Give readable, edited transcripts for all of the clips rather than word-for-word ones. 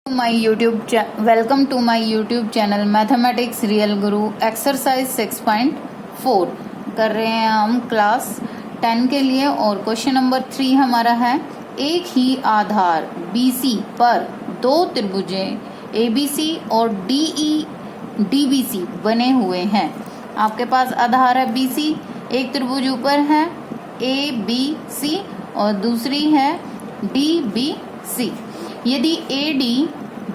Welcome to my YouTube channel mathematics real guru. Exercise 6.4 कर रहे हैं हम क्लास 10 के लिए और क्वेश्चन नंबर 3 हमारा है। एक ही आधार BC पर दो त्रिभुजें ABC और DBC बने हुए हैं। आपके पास आधार है BC, एक त्रिभुज ऊपर है ABC और दूसरी है DBC। यदि AD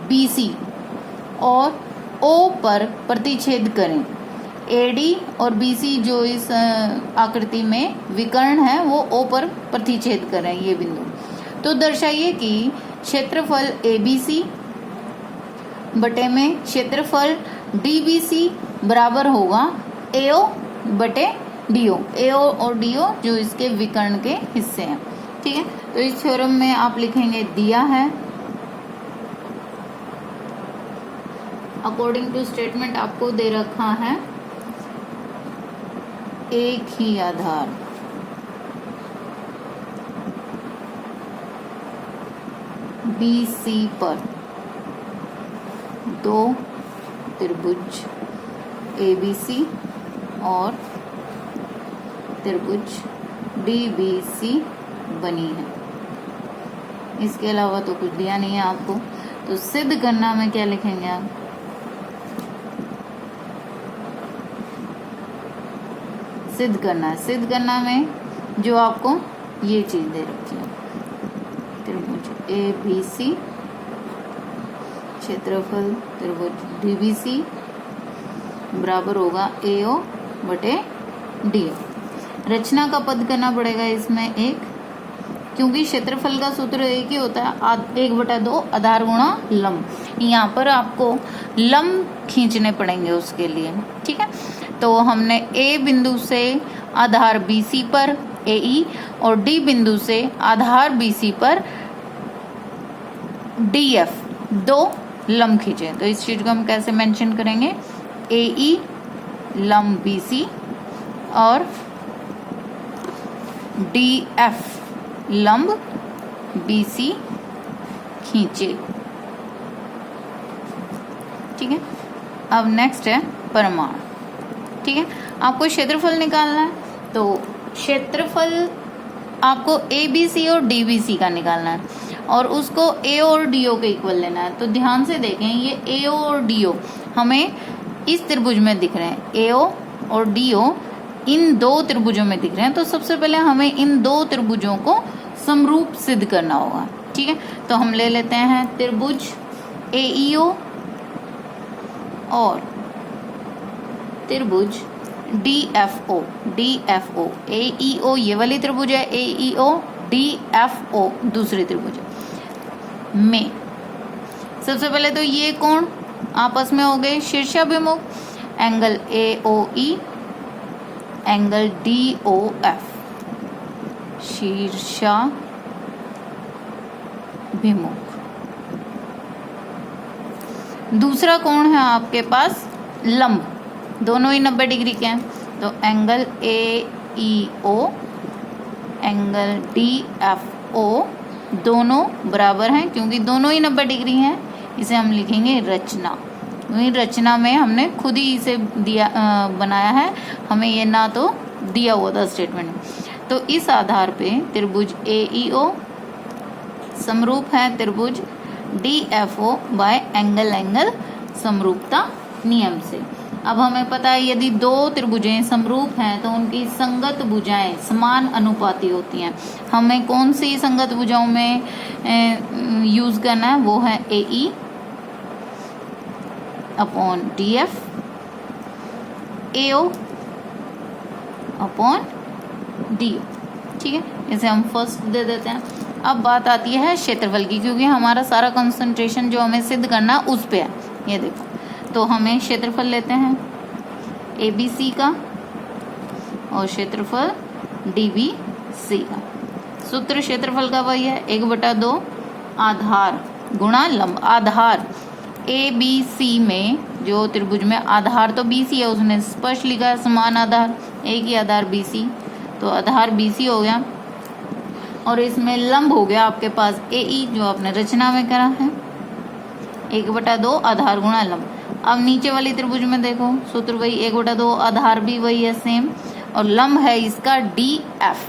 BC और O पर प्रतिच्छेद करें, AD और BC जो इस आकृति में विकर्ण है वो O पर प्रतिच्छेद करें ये बिंदु, तो दर्शाइए कि क्षेत्रफल ABC बटे में क्षेत्रफल DBC बराबर होगा AO बटे DO। AO और DO जो इसके विकर्ण के हिस्से हैं। ठीक है, तो इस थ्योरम में आप लिखेंगे दिया है अकॉर्डिंग टू स्टेटमेंट आपको दे रखा है एक ही आधार BC पर दो त्रिभुज ABC और त्रिभुज DBC बनी है। इसके अलावा तो कुछ दिया नहीं है आपको, तो सिद्ध करना में क्या लिखेंगे आप? सिद्ध करना है। सिद्ध करना में जो आपको ये चीज दे रखी है, त्रिभुज ABC क्षेत्रफल त्रिभुज DBC बराबर होगा AO बटे DO। रचना का पद करना पड़ेगा इसमें एक, क्योंकि क्षेत्रफल का सूत्र एक ही होता है 1/2 आधार गुणा लंब। यहाँ पर आपको लंब खींचने पड़ेंगे उसके लिए। ठीक है, तो हमने A बिंदु से आधार BC पर AE और D बिंदु से आधार BC पर DF दो लंब खींचे। तो इस चीज को हम कैसे मेंशन करेंगे? AE लंब BC और DF लंब BC खींचे। ठीक है, अब नेक्स्ट है परिमाण। ठीक है, आपको क्षेत्रफल निकालना है, तो क्षेत्रफल आपको ABC और DBC का निकालना है और उसको AO और DO के इक्वल लेना है। तो ध्यान से देखें, ये AO और DO हमें इस त्रिभुज में दिख रहे हैं, AO और DO इन दो त्रिभुजों में दिख रहे हैं। तो सबसे पहले हमें इन दो त्रिभुजों को समरूप सिद्ध करना होगा। ठीक है, तो हम ले लेते हैं त्रिभुज AEO और त्रिभुज DFO। AEO ये वाली त्रिभुज है AEO, DFO दूसरी त्रिभुज में। सबसे पहले तो ये कोण आपस में हो गए शीर्षाभिमुख, एंगल AOE एंगल DOF शीर्षाभिमुख। दूसरा कोण है आपके पास लंब, दोनों ही 90 डिग्री के हैं, तो एंगल AEO एंगल DFO दोनों बराबर हैं, क्योंकि दोनों ही 90 डिग्री हैं। इसे हम लिखेंगे रचना। रचना में हमने खुद ही इसे दिया बनाया है, हमें ये ना तो दिया हुआ था स्टेटमेंट में। तो इस आधार पे त्रिभुज AEO समरूप है त्रिभुज DFO बाय एंगल समरूपता नियम से। अब हमें पता है यदि दो त्रिभुजें समरूप हैं तो उनकी संगत भुजाएं समान अनुपाती होती हैं। हमें कौन सी संगत भुजाओं में यूज करना है? वो है AE upon DF, AO upon DO। ठीक है, इसे हम फर्स्ट दे देते हैं। अब बात आती है क्षेत्रफल की, क्योंकि हमारा सारा कंसंट्रेशन जो हमें सिद्ध करना उस पे है। ये देखो, तो हमें क्षेत्रफल लेते हैं ABC का और क्षेत्रफल DBC का। सूत्र क्षेत्रफल का वही है 1/2 आधार गुणा लंब। आधार ABC में जो त्रिभुज में आधार तो BC है, उसने स्पष्ट लिखा है समान आधार, एक ही आधार BC, तो आधार BC हो गया और इसमें लंब हो गया आपके पास AE जो आपने रचना में करा है 1/2 आधार गुणा लंब। अब नीचे वाली त्रिभुज में देखो सूत्र वही 1/2, आधार भी वही है सेम, और लंब है इसका DF।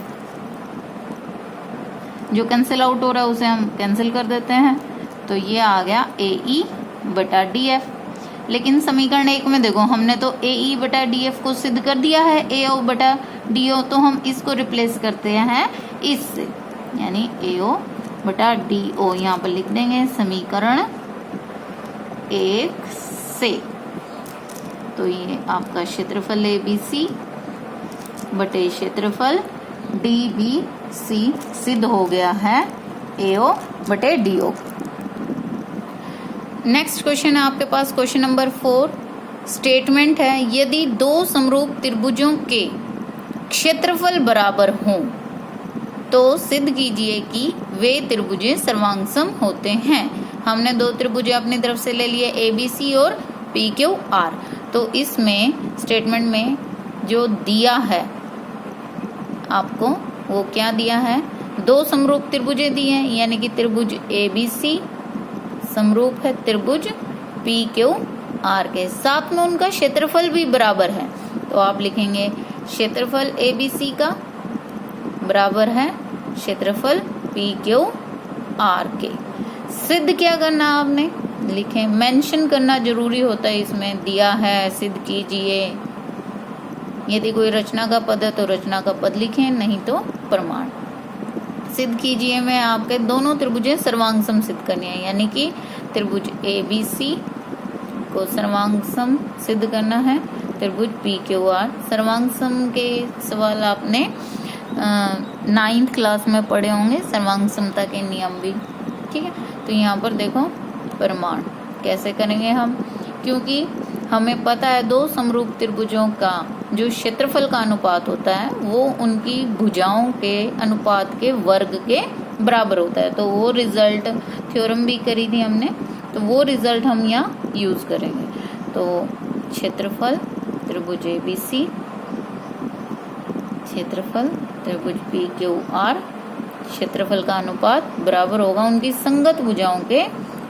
जो कैंसिल आउट हो रहा है उसे हम कैंसिल कर देते हैं, तो ये आ गया AE/DF। लेकिन समीकरण 1 में देखो हमने तो AE/DF को सिद्ध कर दिया है, AO/DO, तो हम इसको रिप्लेस करते हैं इससे, यानी AO/DO यहाँ पर लिख देंगे समीकरण 1 से। तो ये आपका क्षेत्रफल ABC बटे क्षेत्रफल DBC सिद्ध हो गया है AO/DO। नेक्स्ट क्वेश्चन है आपके पास क्वेश्चन नंबर 4। स्टेटमेंट है यदि दो समरूप त्रिभुजों के क्षेत्रफल बराबर हों तो सिद्ध कीजिए कि वे त्रिभुजें सर्वांगसम होते हैं। हमने दो त्रिभुजें अपनी तरफ से ले लिए ABC और PQR। तो इसमें स्टेटमेंट में जो दिया है आपको वो क्या दिया है, दो समरूप त्रिभुजें दी हैं, यानी कि त्रिभुज ABC समरूप है त्रिभुज PQR के, साथ में उनका क्षेत्रफल भी बराबर है। तो आप लिखेंगे क्षेत्रफल ABC का बराबर है क्षेत्रफल PQR के। सिद्ध क्या करना आपने लिखें, मेंशन करना जरूरी होता है, इसमें दिया है सिद्ध कीजिए। यदि कोई रचना का पद है तो रचना का पद लिखें, नहीं तो प्रमाण। सिद्ध कीजिए में आपके दोनों त्रिभुजें सर्वांगसम सिद्ध करनी है, यानी कि त्रिभुज ABC को सर्वांगसम सिद्ध करना है, त्रिभुज PQR। सर्वांगसम के सवाल आपने 9th क्लास में पढ़े होंगे, सर्वांगसमता के नियम भी, ठीक है। तो यहाँ पर देखो प्रमाण कैसे करेंगे हम, क्योंकि हमें पता है दो समरूप त्रिभुजों का जो क्षेत्रफल का अनुपात होता है वो उनकी भुजाओं के अनुपात के वर्ग के बराबर होता है। तो वो रिजल्ट थ्योरम भी करी थी हमने, तो वो रिजल्ट हम यहाँ यूज करेंगे। तो क्षेत्रफल त्रिभुज ABC, क्षेत्रफल त्रिभुज PQR, क्षेत्रफल का अनुपात बराबर होगा उनकी संगत भुजाओं के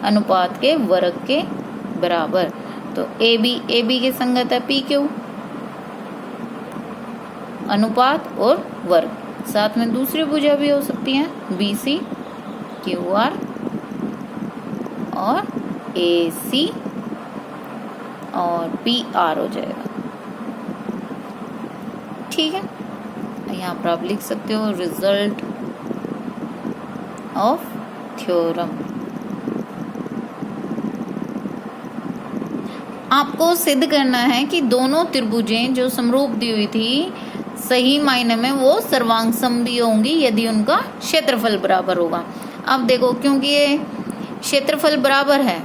अनुपात के वर्ग के बराबर। तो AB के संगत है PQ, अनुपात और वर्ग, साथ में दूसरी भुजा भी हो सकती है BC QR और AC और PR हो जाएगा, ठीक है। यहाँ पर आप लिख सकते हो रिजल्ट ऑफ थ्योरम। आपको सिद्ध करना है कि दोनों त्रिभुजें जो समरूप दी हुई थी सही मायने में वो सर्वांगसम भी होंगी यदि उनका क्षेत्रफल बराबर होगा। अब देखो क्योंकि ये क्षेत्रफल बराबर है,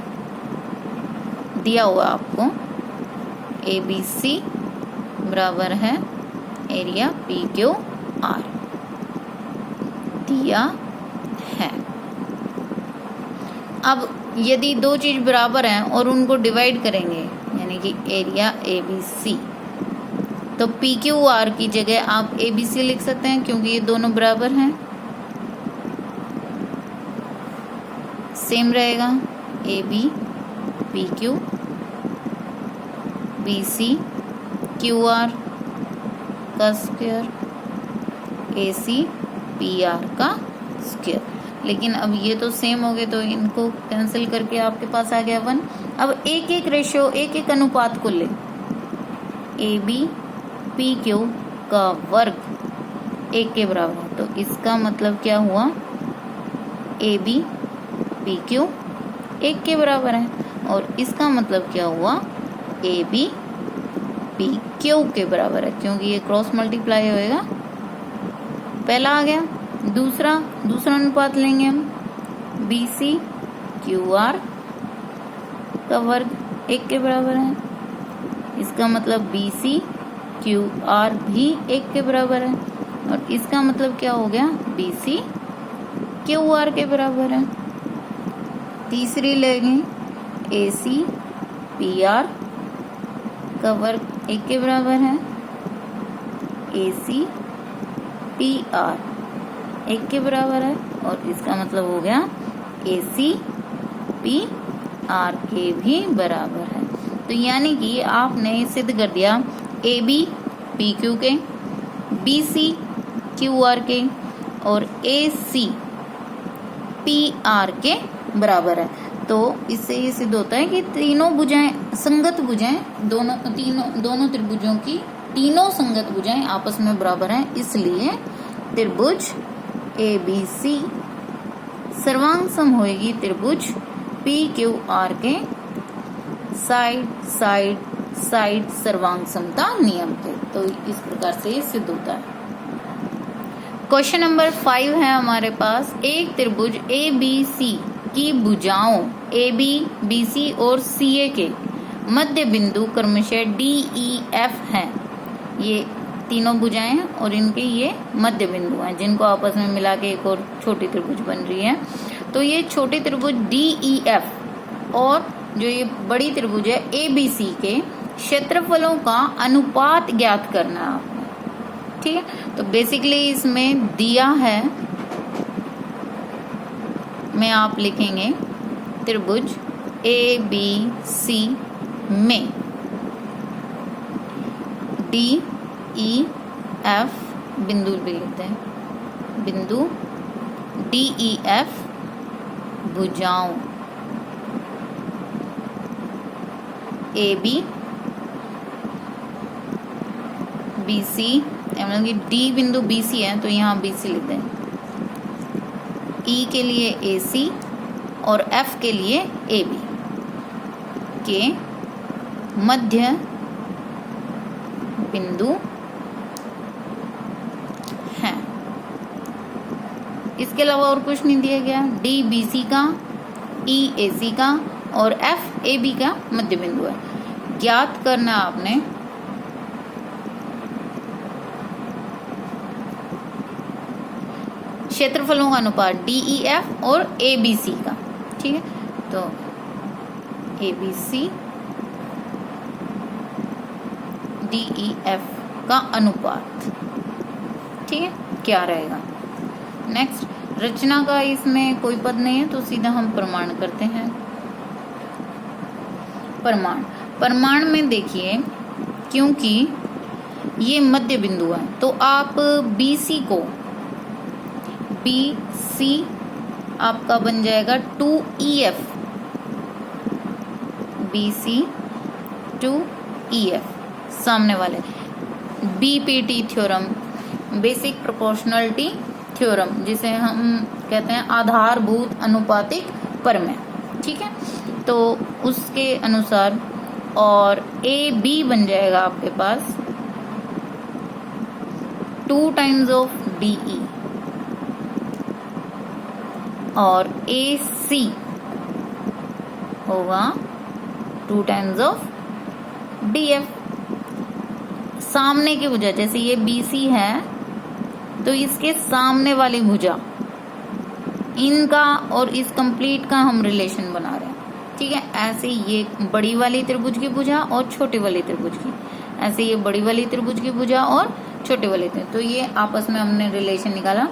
दिया हुआ आपको ABC बराबर है एरिया PQR दिया है। अब यदि दो चीज बराबर हैं और उनको डिवाइड करेंगे, यानी कि एरिया ABC, तो PQR की जगह आप ABC लिख सकते हैं क्योंकि ये दोनों बराबर हैं, सेम रहेगा AB PQ BC QR का स्क्वायर AC PR का स्क्वायर। लेकिन अब ये तो सेम हो गए तो इनको कैंसिल करके आपके पास आ गया 1। अब एक एक रेशियो एक एक अनुपात को ले, AB PQ का वर्ग 1 के बराबर है, तो इसका मतलब क्या हुआ AB PQ 1 के बराबर है, और इसका मतलब क्या हुआ AB PQ के बराबर है, क्योंकि ये क्रॉस मल्टीप्लाई होएगा। पहला आ गया, दूसरा अनुपात लेंगे हम BC QR का वर्ग 1 के बराबर है, इसका मतलब BC QR भी 1 के बराबर है, और इसका मतलब क्या हो गया BC QR के बराबर है। तीसरी लेंगे AC PR का वर्ग 1 के बराबर है, AC PR 1 के बराबर है, और इसका मतलब हो गया AC PR आर के भी बराबर है। तो यानी कि आपने सिद्ध कर दिया ए बी पी क्यू के, बी सी क्यू आर के और ए सी पी आर के बराबर है। तो इससे ये सिद्ध होता है कि तीनों भुजाएं संगत भुजाएं, दोनों त्रिभुजों की तीनों संगत भुजाएं आपस में बराबर हैं, इसलिए त्रिभुज ए बी सी सर्वांग सम होएगी त्रिभुज पी क्यू आर के साइड साइड साइड सर्वांग समता नियम के। तो इस प्रकार से ये सिद्ध होता है। क्वेश्चन नंबर 5 है हमारे पास, एक त्रिभुज ए बी सी की भुजाओं ए बी बी सी और सी ए के मध्य बिंदु क्रमशः डी ई एफ हैं। ये तीनों भुजाएं हैं और इनके ये मध्य बिंदु हैं जिनको आपस में मिला के एक और छोटी त्रिभुज बन रही है। तो ये छोटी त्रिभुज डी ई एफ और जो ये बड़ी त्रिभुज है ए बी सी के क्षेत्रफलों का अनुपात ज्ञात करना है आपने, ठीक है। तो बेसिकली इसमें दिया है, में आप लिखेंगे त्रिभुज ए बी सी में डी ई एफ बिंदु भी लिखते हैं, बिंदु डी ई एफ भुजाओं ए बी बी सी, मतलब कि डी बिंदु बी सी है तो यहाँ बी सी लिखते हैं, ई के लिए ए सी और एफ के लिए ए बी के मध्य बिंदु हैं। इसके अलावा और कुछ नहीं दिया गया। डी बी सी का, ई ए सी का और एफ ए बी का मध्य बिंदु है। ज्ञात करना आपने क्षेत्रफलों का अनुपात डी ई एफ और ए बी सी का, ठीक है। तो A B C D E F का अनुपात, ठीक है, क्या रहेगा। नेक्स्ट, रचना का इसमें कोई पद नहीं है तो सीधा हम प्रमाण करते हैं। प्रमाण में देखिए, क्योंकि ये मध्य बिंदु है तो आप बी सी को, बी सी आपका बन जाएगा 2EF, बी सी 2EF सामने वाले, BPT theorem, basic proportionality theorem, जिसे हम कहते हैं आधारभूत अनुपातिक प्रमेय, ठीक है। तो उसके अनुसार और ए बी बन जाएगा आपके पास 2 टाइम्स ऑफ DE और ए सी होगा 2 टाइम्स ऑफ DF। सामने की भुजा, जैसे ये BC है तो इसके सामने वाली भुजा, इनका और इस कंप्लीट का हम रिलेशन बना रहे हैं, ठीक है। ऐसे ये बड़ी वाली त्रिभुज की भुजा और छोटी वाली त्रिभुज की, ऐसे ये बड़ी वाली त्रिभुज की भुजा और छोटे वाले त्रिभुज, तो ये आपस में हमने रिलेशन निकाला।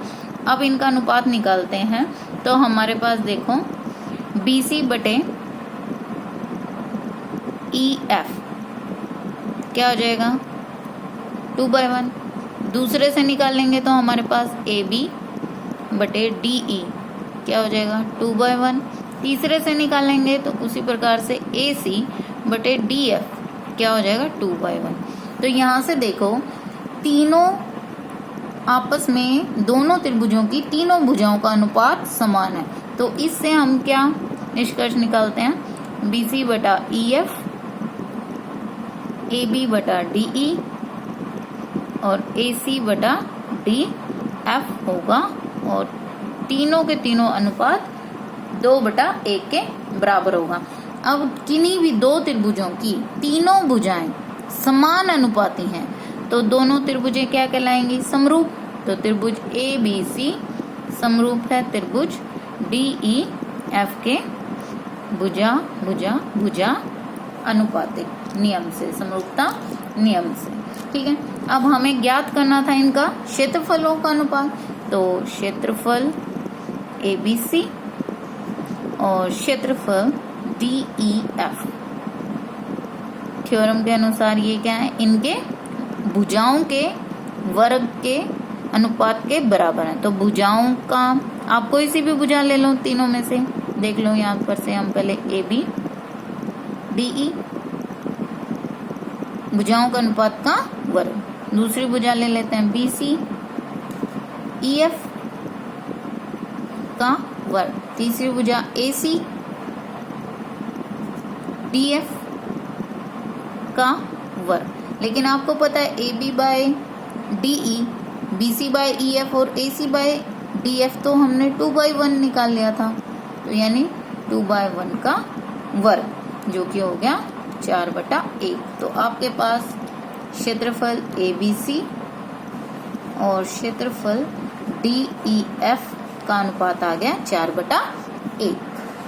अब इनका अनुपात निकालते हैं। तो हमारे पास देखो BC बटे EF क्या हो जाएगा 2/1। दूसरे से निकालेंगे तो हमारे पास AB बटे DE क्या हो जाएगा 2/1। तीसरे से निकालेंगे तो उसी प्रकार से AC बटे DF क्या हो जाएगा 2/1। तो यहाँ से देखो तीनों आपस में, दोनों त्रिभुजों की तीनों भुजाओं का अनुपात समान है। तो इससे हम क्या निष्कर्ष निकालते हैं, BC बटा EF, AB बटा DE और AC बटा DF होगा और तीनों के तीनों अनुपात 2/1 के बराबर होगा। अब किन्हीं भी दो त्रिभुजों की तीनों भुजाएं समान अनुपाती हैं तो दोनों त्रिभुजें क्या कहलाएंगी, समरूप। तो त्रिभुज ABC समरूप है त्रिभुज DEF के भुजा भुजा भुजा अनुपातिक नियम से, समरूपता नियम से, ठीक है। अब हमें ज्ञात करना था इनका क्षेत्रफलों का अनुपात। तो क्षेत्रफल ABC और क्षेत्रफल DEF। थ्योरम के अनुसार ये क्या है, इनके भुजाओं के वर्ग के अनुपात के बराबर है। तो भुजाओं का आप कोई सी भी भुजा ले लो, तीनों में से देख लो। यहाँ पर से हम पहले AB DE भुजाओं का अनुपात का वर्ग, दूसरी भुजा ले लेते हैं BC EF का वर्ग, तीसरी भुजा AC DF का वर्ग। लेकिन आपको पता है AB by DE, BC by EF और AC बाय DF तो हमने 2/1 निकाल लिया था, तो यानी 2/1 का वर्ग, जो कि हो गया 4/1। तो आपके पास क्षेत्रफल ABC और क्षेत्रफल DEF का अनुपात आ गया 4/1।